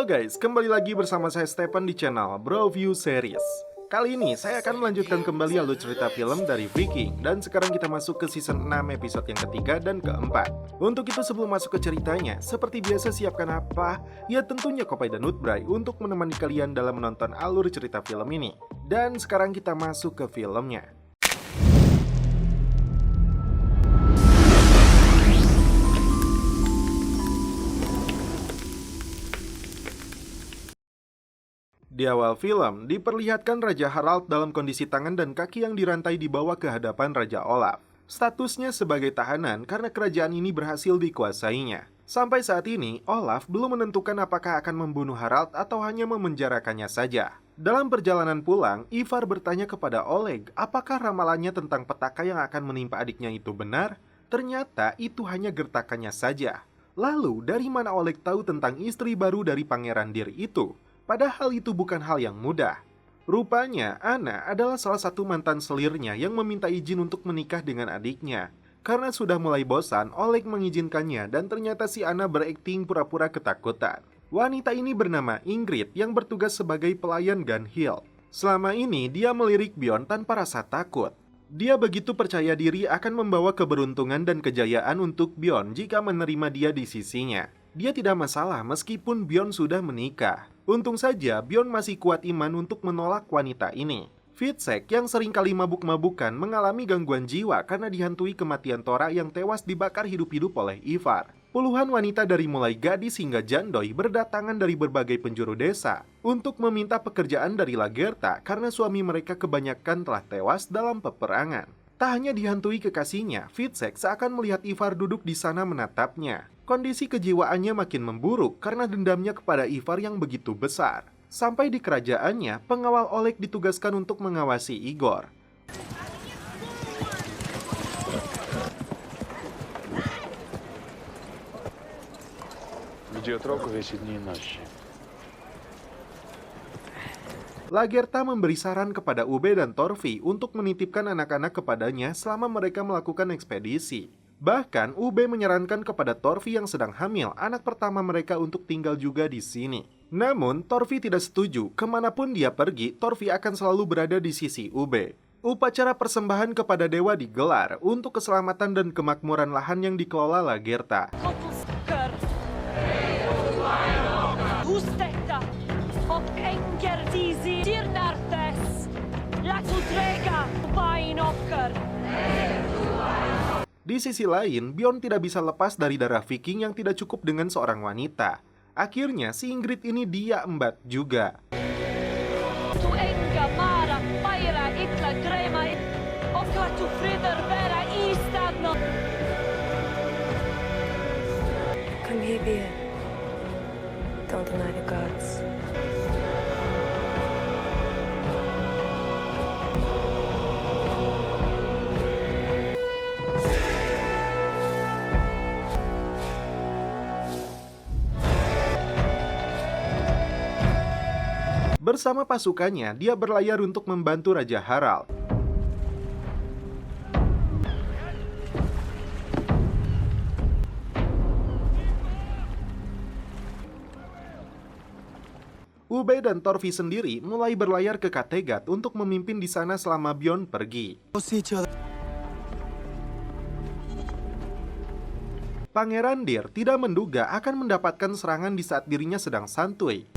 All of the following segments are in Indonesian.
Halo guys, kembali lagi bersama saya Stephen di channel Bro View Series. Kali ini saya akan melanjutkan kembali alur cerita film dari Viking. Dan sekarang kita masuk ke season 6 episode yang ketiga dan keempat. Untuk itu sebelum masuk ke ceritanya, seperti biasa siapkan apa? Ya tentunya kopi dan nutbray untuk menemani kalian dalam menonton alur cerita film ini. Dan sekarang kita masuk ke filmnya. Di awal film, diperlihatkan Raja Harald dalam kondisi tangan dan kaki yang dirantai dibawa ke hadapan Raja Olaf. Statusnya sebagai tahanan karena kerajaan ini berhasil dikuasainya. Sampai saat ini, Olaf belum menentukan apakah akan membunuh Harald atau hanya memenjarakannya saja. Dalam perjalanan pulang, Ivar bertanya kepada Oleg apakah ramalannya tentang petaka yang akan menimpa adiknya itu benar. Ternyata itu hanya gertakannya saja. Lalu, dari mana Oleg tahu tentang istri baru dari Pangeran Dir itu? Padahal itu bukan hal yang mudah. Rupanya, Anna adalah salah satu mantan selirnya yang meminta izin untuk menikah dengan adiknya. Karena sudah mulai bosan, Oleg mengizinkannya dan ternyata si Anna berakting pura-pura ketakutan. Wanita ini bernama Ingrid yang bertugas sebagai pelayan Gunhild. Selama ini, dia melirik Bjorn tanpa rasa takut. Dia begitu percaya diri akan membawa keberuntungan dan kejayaan untuk Bjorn jika menerima dia di sisinya. Dia tidak masalah meskipun Bjorn sudah menikah. Untung saja Bjorn masih kuat iman untuk menolak wanita ini. Fitzek yang sering kali mabuk-mabukan mengalami gangguan jiwa karena dihantui kematian Tora yang tewas dibakar hidup-hidup oleh Ivar. Puluhan wanita dari mulai gadis hingga jandoi berdatangan dari berbagai penjuru desa untuk meminta pekerjaan dari Lagertha karena suami mereka kebanyakan telah tewas dalam peperangan. Tak hanya dihantui kekasihnya, Fitzek seakan melihat Ivar duduk di sana menatapnya. Kondisi kejiwaannya makin memburuk karena dendamnya kepada Ivar yang begitu besar. Sampai di kerajaannya, pengawal Oleg ditugaskan untuk mengawasi Igor. Lagertha memberi saran kepada Ube dan Torfi untuk menitipkan anak-anak kepadanya selama mereka melakukan ekspedisi. Bahkan, Ube menyarankan kepada Torfi yang sedang hamil anak pertama mereka untuk tinggal juga di sini. Namun, Torfi tidak setuju. Kemanapun dia pergi, Torfi akan selalu berada di sisi Ube. Upacara persembahan kepada dewa digelar untuk keselamatan dan kemakmuran lahan yang dikelola Lagertha. Di sisi lain, Bjorn tidak bisa lepas dari darah Viking yang tidak cukup dengan seorang wanita. Akhirnya, si Ingrid ini dia embat juga. Come here, Bia. Don't deny the gods. Bersama pasukannya, dia berlayar untuk membantu Raja Harald. Ube dan Torfi sendiri mulai berlayar ke Kattegat untuk memimpin di sana selama Bjorn pergi. Pangeran Dir tidak menduga akan mendapatkan serangan di saat dirinya sedang santuy.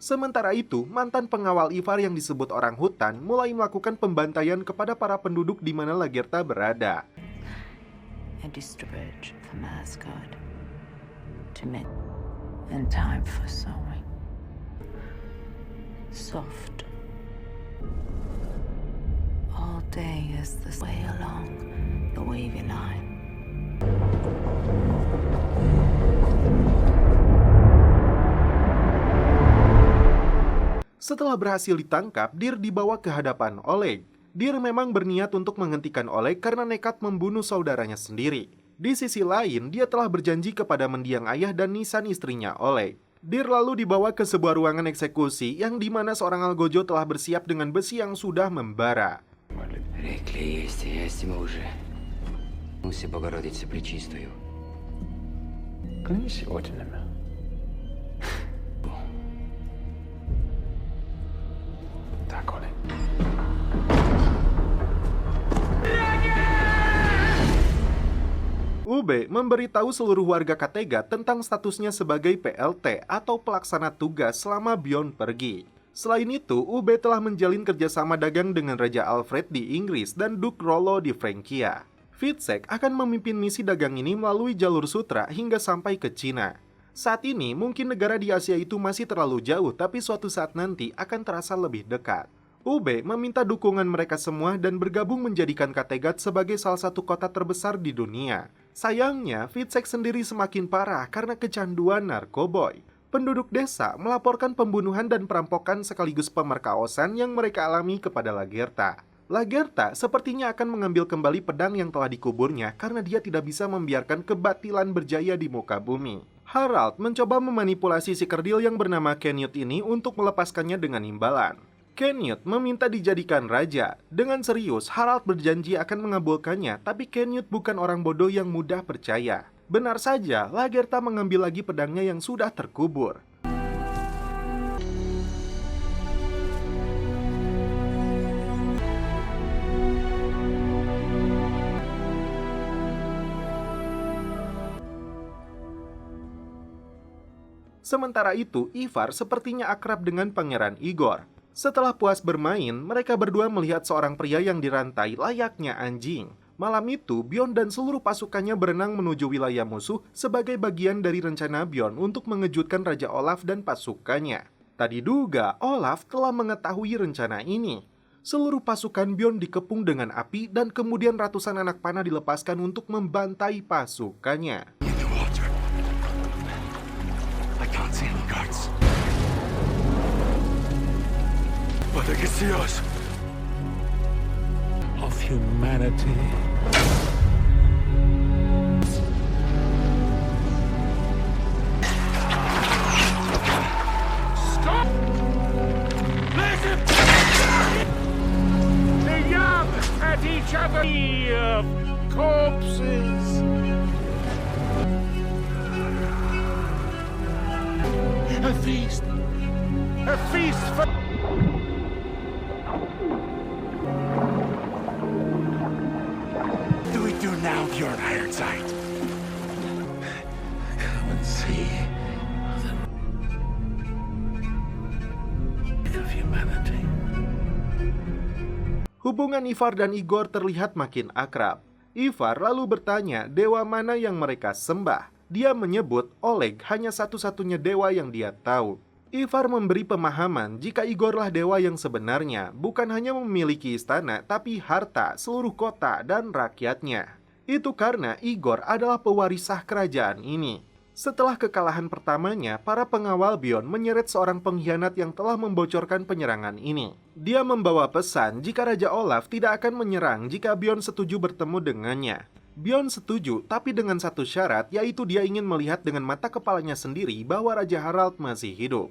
Sementara itu, mantan pengawal Ivar yang disebut orang hutan mulai melakukan pembantaian kepada para penduduk di mana Lagertha berada. Setelah berhasil ditangkap, Dir dibawa ke hadapan Oleg. Dir memang berniat untuk menghentikan Oleg karena nekat membunuh saudaranya sendiri. Di sisi lain, dia telah berjanji kepada mendiang ayah dan nisan istrinya Oleg. Dir lalu dibawa ke sebuah ruangan eksekusi yang dimana seorang algojo telah bersiap dengan besi yang sudah membara. Рекли есть мы уже. Муси Богородице Пречистую. Клянись Одином. Так, Оля. Ube memberitahu seluruh warga Katega tentang statusnya sebagai PLT atau pelaksana tugas selama Bjorn pergi. Selain itu, Ube telah menjalin kerjasama dagang dengan Raja Alfred di Inggris dan Duke Rollo di Frankia. Fitzek akan memimpin misi dagang ini melalui jalur sutra hingga sampai ke Cina. Saat ini mungkin negara di Asia itu masih terlalu jauh, tapi suatu saat nanti akan terasa lebih dekat. Ube meminta dukungan mereka semua dan bergabung menjadikan Kattegat sebagai salah satu kota terbesar di dunia. Sayangnya, Fitzek sendiri semakin parah karena kecanduan narkoboy. Penduduk desa melaporkan pembunuhan dan perampokan sekaligus pemerkaosan yang mereka alami kepada Lagertha. Lagertha sepertinya akan mengambil kembali pedang yang telah dikuburnya karena dia tidak bisa membiarkan kebatilan berjaya di muka bumi. Harald mencoba memanipulasi si kerdil yang bernama Canute ini untuk melepaskannya dengan imbalan. Canute meminta dijadikan raja. Dengan serius, Harald berjanji akan mengabulkannya, tapi Canute bukan orang bodoh yang mudah percaya. Benar saja, Lagertha mengambil lagi pedangnya yang sudah terkubur. Sementara itu, Ivar sepertinya akrab dengan Pangeran Igor. Setelah puas bermain, mereka berdua melihat seorang pria yang dirantai layaknya anjing. Malam itu, Bjorn dan seluruh pasukannya berenang menuju wilayah musuh sebagai bagian dari rencana Bjorn untuk mengejutkan Raja Olaf dan pasukannya. Tadi diduga, Olaf telah mengetahui rencana ini. Seluruh pasukan Bjorn dikepung dengan api dan kemudian ratusan anak panah dilepaskan untuk membantai pasukannya. In the water. I can't see any guards. But I can see us. Of humanity. Stop! Let him! They yell at each other of corpses. A feast! A feast for... Do we do now, Bjorn Ironside? Come and see the of humanity. Hubungan Ivar dan Igor terlihat makin akrab. Ivar lalu bertanya dewa mana yang mereka sembah. Dia menyebut Oleg hanya satu-satunya dewa yang dia tahu. Ivar memberi pemahaman jika Igorlah dewa yang sebenarnya, bukan hanya memiliki istana, tapi harta, seluruh kota, dan rakyatnya. Itu karena Igor adalah pewaris sah kerajaan ini. Setelah kekalahan pertamanya, para pengawal Bjorn menyeret seorang pengkhianat yang telah membocorkan penyerangan ini. Dia membawa pesan jika Raja Olaf tidak akan menyerang jika Bjorn setuju bertemu dengannya. Bjorn setuju, tapi dengan satu syarat, yaitu dia ingin melihat dengan mata kepalanya sendiri bahwa Raja Harald masih hidup.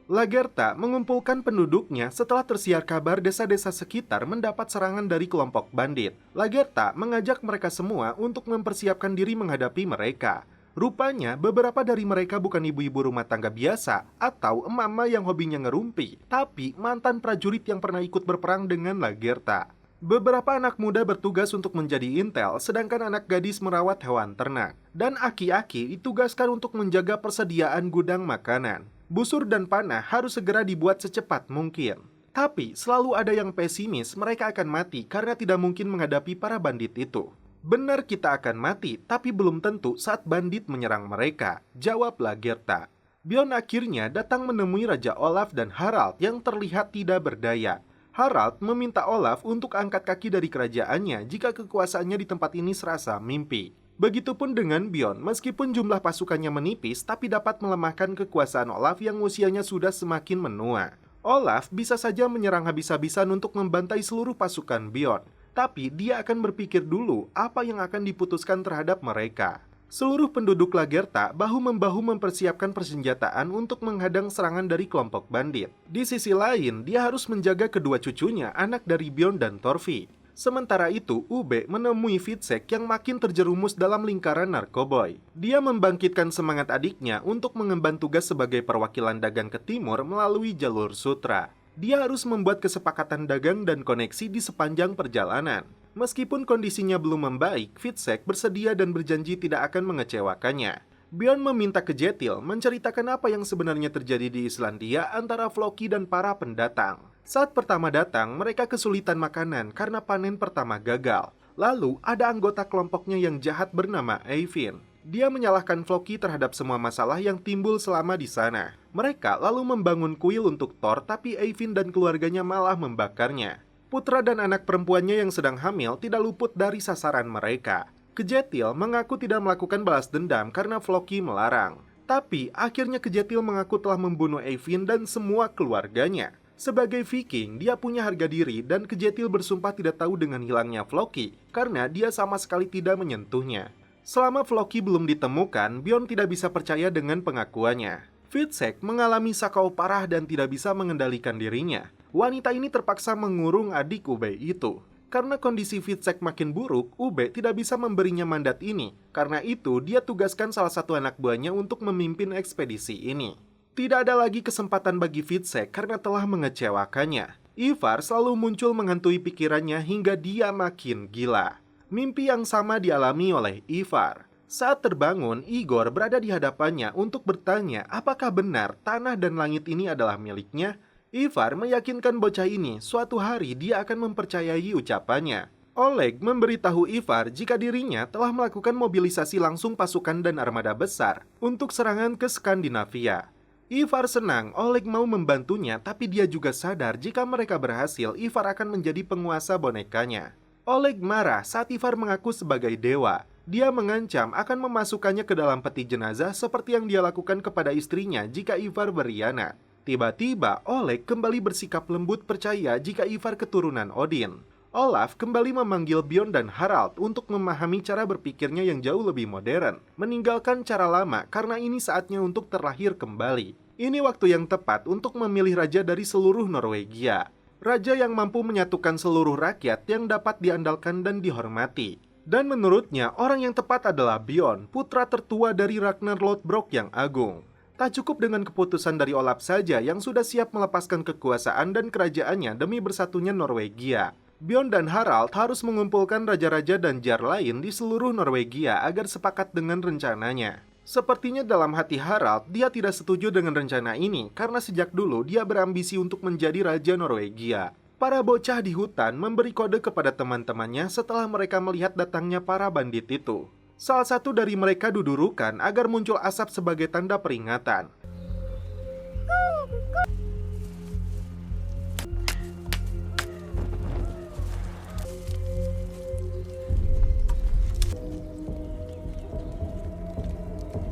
Lagertha mengumpulkan penduduknya setelah tersiar kabar desa-desa sekitar mendapat serangan dari kelompok bandit. Lagertha mengajak mereka semua untuk mempersiapkan diri menghadapi mereka. Rupanya, beberapa dari mereka bukan ibu-ibu rumah tangga biasa atau emak-emak yang hobinya ngerumpi, tapi mantan prajurit yang pernah ikut berperang dengan Lagertha. Beberapa anak muda bertugas untuk menjadi intel, sedangkan anak gadis merawat hewan ternak. Dan aki-aki ditugaskan untuk menjaga persediaan gudang makanan. Busur dan panah harus segera dibuat secepat mungkin. Tapi, selalu ada yang pesimis mereka akan mati karena tidak mungkin menghadapi para bandit itu. Benar kita akan mati, tapi belum tentu saat bandit menyerang mereka, jawab Lagertha. Bjorn akhirnya datang menemui Raja Olaf dan Harald yang terlihat tidak berdaya. Harald meminta Olaf untuk angkat kaki dari kerajaannya jika kekuasaannya di tempat ini serasa mimpi. Begitupun dengan Bjorn, meskipun jumlah pasukannya menipis, tapi dapat melemahkan kekuasaan Olaf yang usianya sudah semakin menua. Olaf bisa saja menyerang habis-habisan untuk membantai seluruh pasukan Bjorn, tapi dia akan berpikir dulu apa yang akan diputuskan terhadap mereka. Seluruh penduduk Lagertha bahu-membahu mempersiapkan persenjataan untuk menghadang serangan dari kelompok bandit. Di sisi lain, dia harus menjaga kedua cucunya, anak dari Bjorn dan Torfi. Sementara itu, Ube menemui Fitzek yang makin terjerumus dalam lingkaran narkoboy. Dia membangkitkan semangat adiknya untuk mengemban tugas sebagai perwakilan dagang ke timur melalui jalur sutra. Dia harus membuat kesepakatan dagang dan koneksi di sepanjang perjalanan. Meskipun kondisinya belum membaik, Fitzek bersedia dan berjanji tidak akan mengecewakannya. Bjorn meminta Kjetil menceritakan apa yang sebenarnya terjadi di Islandia antara Floki dan para pendatang. Saat pertama datang, mereka kesulitan makanan karena panen pertama gagal. Lalu, ada anggota kelompoknya yang jahat bernama Eyvind. Dia menyalahkan Floki terhadap semua masalah yang timbul selama di sana. Mereka lalu membangun kuil untuk Thor, tapi Eyvind dan keluarganya malah membakarnya. Putra dan anak perempuannya yang sedang hamil tidak luput dari sasaran mereka. Kjetil mengaku tidak melakukan balas dendam karena Floki melarang. Tapi akhirnya Kjetil mengaku telah membunuh Eyvind dan semua keluarganya. Sebagai Viking, dia punya harga diri dan Kjetil bersumpah tidak tahu dengan hilangnya Floki karena dia sama sekali tidak menyentuhnya. Selama Floki belum ditemukan, Bjorn tidak bisa percaya dengan pengakuannya. Fitzek mengalami sakau parah dan tidak bisa mengendalikan dirinya. Wanita ini terpaksa mengurung adik Ube itu. Karena kondisi Fitzek makin buruk, Ube tidak bisa memberinya mandat ini. Karena itu, dia tugaskan salah satu anak buahnya untuk memimpin ekspedisi ini. Tidak ada lagi kesempatan bagi Fitzek karena telah mengecewakannya. Ivar selalu muncul menghantui pikirannya hingga dia makin gila. Mimpi yang sama dialami oleh Ivar. Saat terbangun, Igor berada di hadapannya untuk bertanya apakah benar tanah dan langit ini adalah miliknya. Ivar meyakinkan bocah ini suatu hari dia akan mempercayai ucapannya. Oleg memberitahu Ivar jika dirinya telah melakukan mobilisasi langsung pasukan dan armada besar untuk serangan ke Skandinavia. Ivar senang Oleg mau membantunya, tapi dia juga sadar jika mereka berhasil, Ivar akan menjadi penguasa bonekanya. Oleg marah saat Ivar mengaku sebagai dewa. Dia mengancam akan memasukkannya ke dalam peti jenazah seperti yang dia lakukan kepada istrinya jika Ivar berkhianat. Tiba-tiba, Oleg kembali bersikap lembut percaya jika Ivar keturunan Odin. Olaf kembali memanggil Bjorn dan Harald untuk memahami cara berpikirnya yang jauh lebih modern, meninggalkan cara lama karena ini saatnya untuk terlahir kembali. Ini waktu yang tepat untuk memilih raja dari seluruh Norwegia. Raja yang mampu menyatukan seluruh rakyat yang dapat diandalkan dan dihormati. Dan menurutnya, orang yang tepat adalah Bjorn, putra tertua dari Ragnar Lodbrok yang agung. Tak cukup dengan keputusan dari Olaf saja yang sudah siap melepaskan kekuasaan dan kerajaannya demi bersatunya Norwegia. Bjorn dan Harald harus mengumpulkan raja-raja dan jar lain di seluruh Norwegia agar sepakat dengan rencananya. Sepertinya dalam hati Harald, dia tidak setuju dengan rencana ini karena sejak dulu dia berambisi untuk menjadi raja Norwegia. Para bocah di hutan memberi kode kepada teman-temannya setelah mereka melihat datangnya para bandit itu. Salah satu dari mereka dudurukan agar muncul asap sebagai tanda peringatan.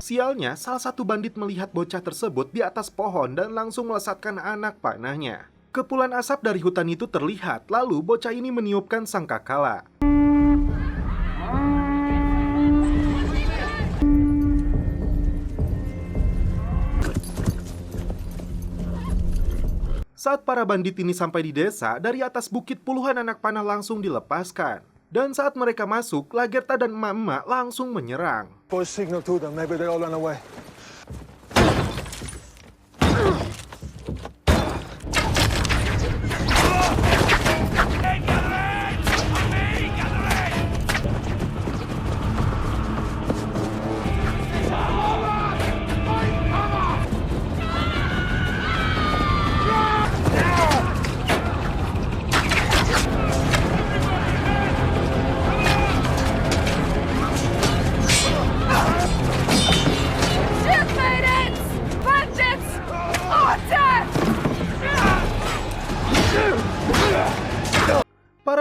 Sialnya, salah satu bandit melihat bocah tersebut di atas pohon dan langsung melesatkan anak panahnya. Kepulan asap dari hutan itu terlihat, lalu bocah ini meniupkan sangkakala. Saat para bandit ini sampai di desa, dari atas bukit puluhan anak panah langsung dilepaskan. Dan saat mereka masuk, Lagertha dan emak-emak langsung menyerang. Boys signal to them, maybe they all run away.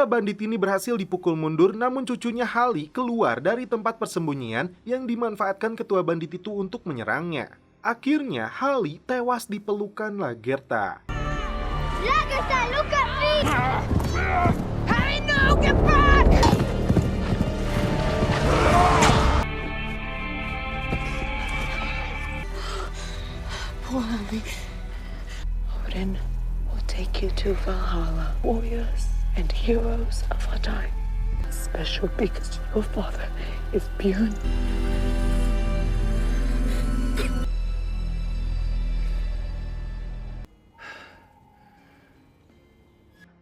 bandit ini berhasil dipukul mundur, namun cucunya Hali keluar dari tempat persembunyian yang dimanfaatkan ketua bandit itu untuk menyerangnya. Akhirnya Hali tewas di pelukan Lagertha. Lagertha, look at me! Harry, no! Get back! Poor Andy. Odin will take you to Valhalla, warriors and heroes of our time. Special because your father is Bjorn.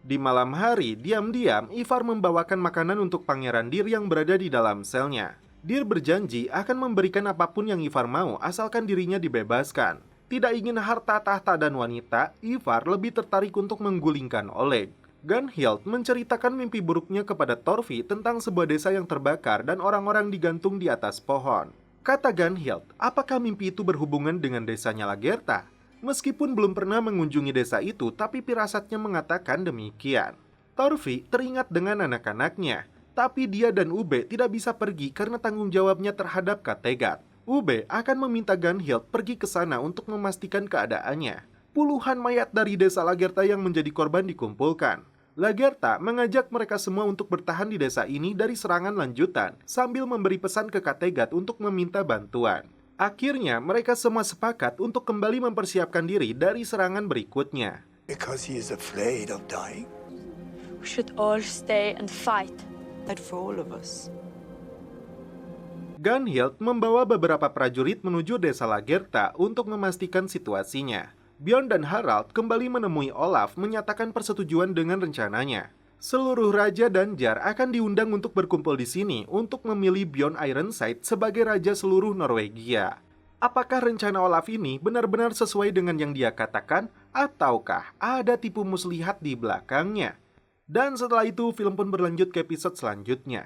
Di malam hari, diam-diam Ivar membawakan makanan untuk Pangeran Dir yang berada di dalam selnya. Dir berjanji akan memberikan apapun yang Ivar mau asalkan dirinya dibebaskan. Tidak ingin harta, tahta, dan wanita, Ivar lebih tertarik untuk menggulingkan Oleg. Gunhild menceritakan mimpi buruknya kepada Thorfi tentang sebuah desa yang terbakar dan orang-orang digantung di atas pohon. Kata Gunhild, apakah mimpi itu berhubungan dengan desanya Lagertha? Meskipun belum pernah mengunjungi desa itu, tapi firasatnya mengatakan demikian. Thorfi teringat dengan anak-anaknya, tapi dia dan Ube tidak bisa pergi karena tanggung jawabnya terhadap Kattegat. Ube akan meminta Gunhild pergi ke sana untuk memastikan keadaannya. Puluhan mayat dari desa Lagertha yang menjadi korban dikumpulkan. Lagertha mengajak mereka semua untuk bertahan di desa ini dari serangan lanjutan, sambil memberi pesan ke Kattegat untuk meminta bantuan. Akhirnya, mereka semua sepakat untuk kembali mempersiapkan diri dari serangan berikutnya. Because he is afraid of dying. We should all stay and fight. Fight for all of us. Gunhild membawa beberapa prajurit menuju desa Lagertha untuk memastikan situasinya. Bjorn dan Harald kembali menemui Olaf menyatakan persetujuan dengan rencananya. Seluruh raja dan jar akan diundang untuk berkumpul di sini untuk memilih Bjorn Ironside sebagai raja seluruh Norwegia. Apakah rencana Olaf ini benar-benar sesuai dengan yang dia katakan, ataukah ada tipu muslihat di belakangnya? Dan setelah itu, film pun berlanjut ke episode selanjutnya.